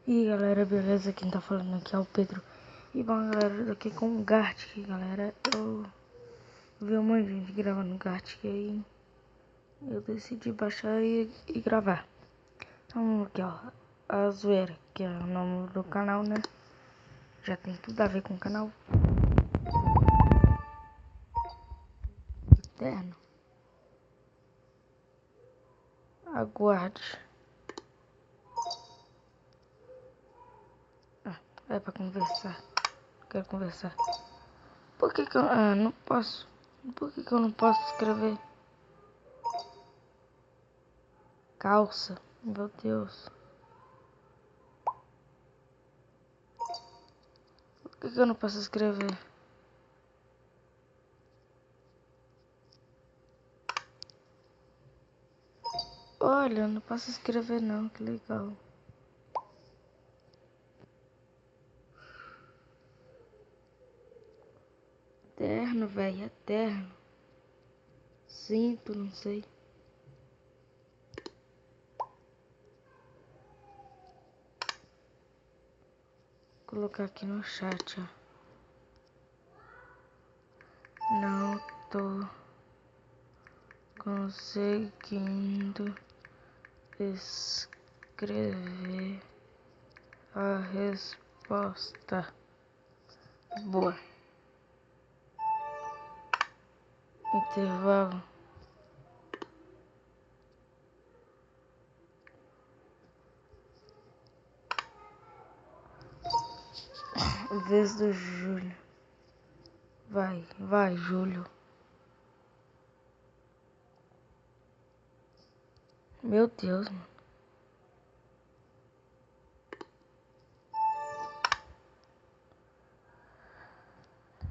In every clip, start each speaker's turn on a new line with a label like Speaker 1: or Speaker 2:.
Speaker 1: E aí galera, beleza? Quem tá falando aqui é o Pedro. E bom galera, aqui com o Gartic, galera. Eu vi um monte de gente gravando Gartic aí eu decidi baixar e gravar. Então aqui ó, a zoeira, que é o nome do canal, né? Já tem tudo a ver com o canal. Eterno. Aguarde. É pra conversar. Quero conversar. Por que que eu não posso? Por que que eu não posso escrever? Calça. Meu Deus. Por que eu não posso escrever? Olha, eu não posso escrever não, que legal. Eterno, velho, eterno. Sinto, não sei. Vou colocar aqui no chat, ó. Não tô conseguindo escrever a resposta. Boa. Intervalo. Vez do Júlio. Vai, Júlio. Meu Deus, mano.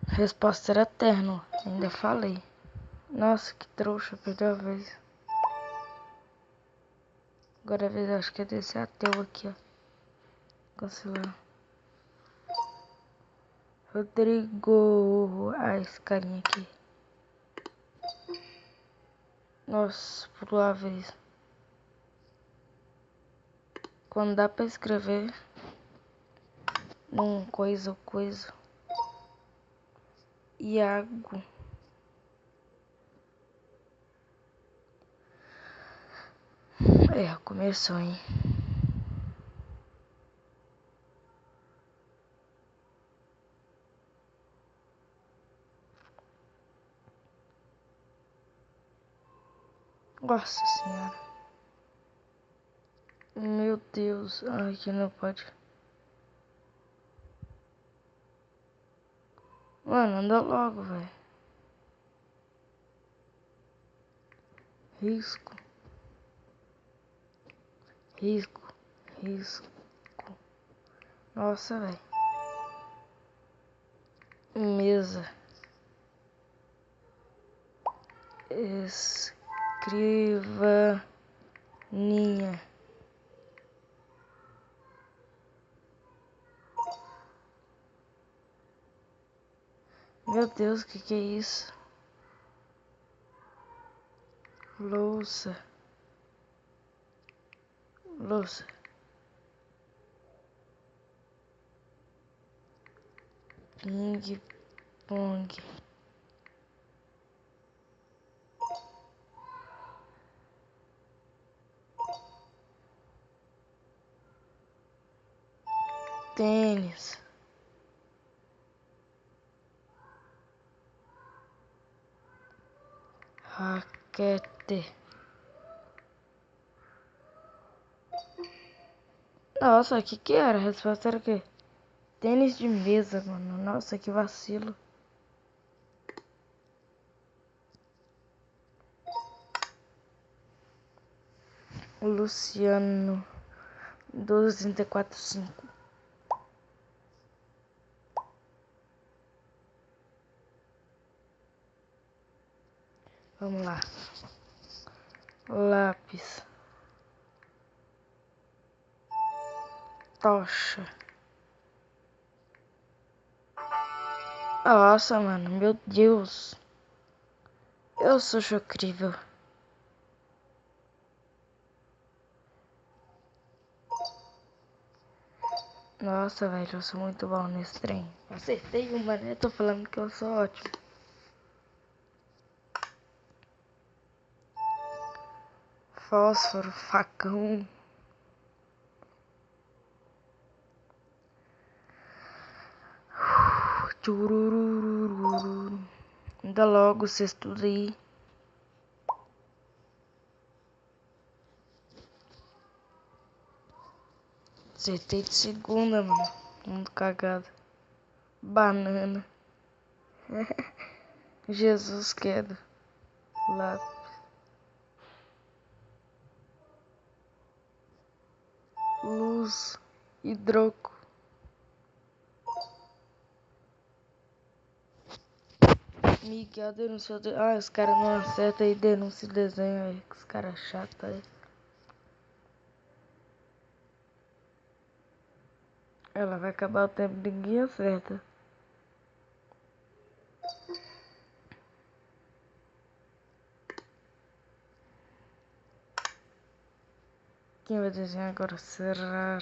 Speaker 1: Resposta era eterno. Ainda falei. Nossa, que trouxa, perdeu a vez. Agora a vez acho que é desse ateu aqui, ó. Cancelar. Rodrigo. Ah, esse carinha aqui. Nossa, pulou a vez. Quando dá pra escrever num coisa. Iago. Começou, hein? Nossa senhora. Meu Deus. Ai, que não pode. Mano, anda logo, velho. Risco. Nossa, velho. Mesa. Escrivaninha. Meu Deus, o que é isso? Louça. Ping pong. Tênis. Raquete. Nossa, o que era? A resposta era o quê? Tênis de mesa, mano. Nossa, que vacilo. Luciano. 12345. Vamos lá. Lápis. Tocha. Nossa, mano. Meu Deus. Eu sou chocrível. Nossa, velho, eu sou muito bom nesse trem. Acertei uma, né? Tô falando que eu sou ótimo. Fósforo, facão. Tchururururu. Ainda logo, vocês tudo aí. Acertei de segunda, mano. Mundo cagado. Banana. Jesus quedo. Lápis. Luz. Hidroco. Miguel denunciou. Ah, os caras não acertam aí, denuncia o desenho aí. Os caras chatos aí. Ela vai acabar o tempo, ninguém acerta. Quem vai desenhar agora? Serrar.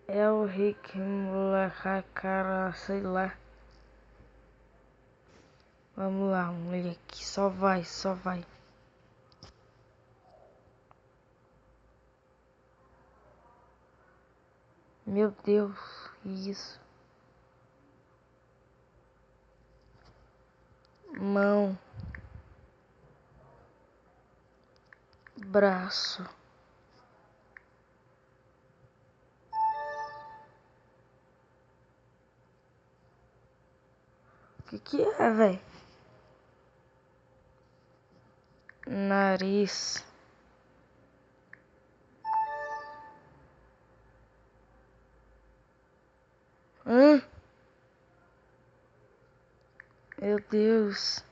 Speaker 1: É o Rick cara, sei lá. Vamos lá, moleque. Só vai, só vai. Meu Deus, isso. Mão. Braço. Que é, velho? Nariz. Hã? Meu Deus.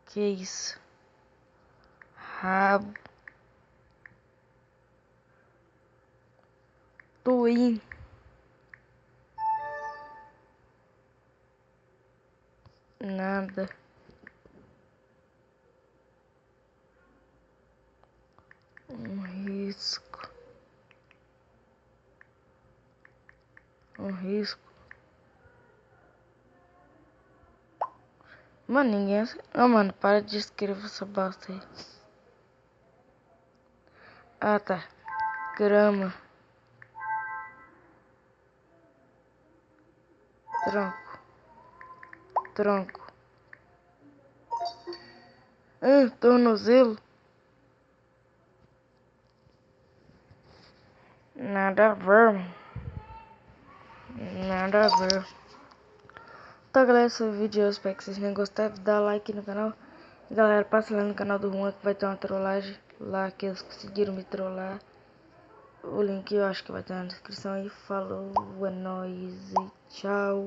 Speaker 1: Que isso? Rabo. Twin. Nada. Um risco. Um risco. Mano, ninguém... Ah, mano, para de escrever essa bosta aí. Ah, tá. Grama. Tronco. Tronco. Tornozelo. Nada a ver. Nada a ver. Então, galera, esse vídeo eu espero que vocês tenham gostado. Dá like no canal. Galera, passa lá no canal do Juan que vai ter uma trollagem lá que eles conseguiram me trollar. O link eu acho que vai estar na descrição aí. Falou, é nóis e tchau.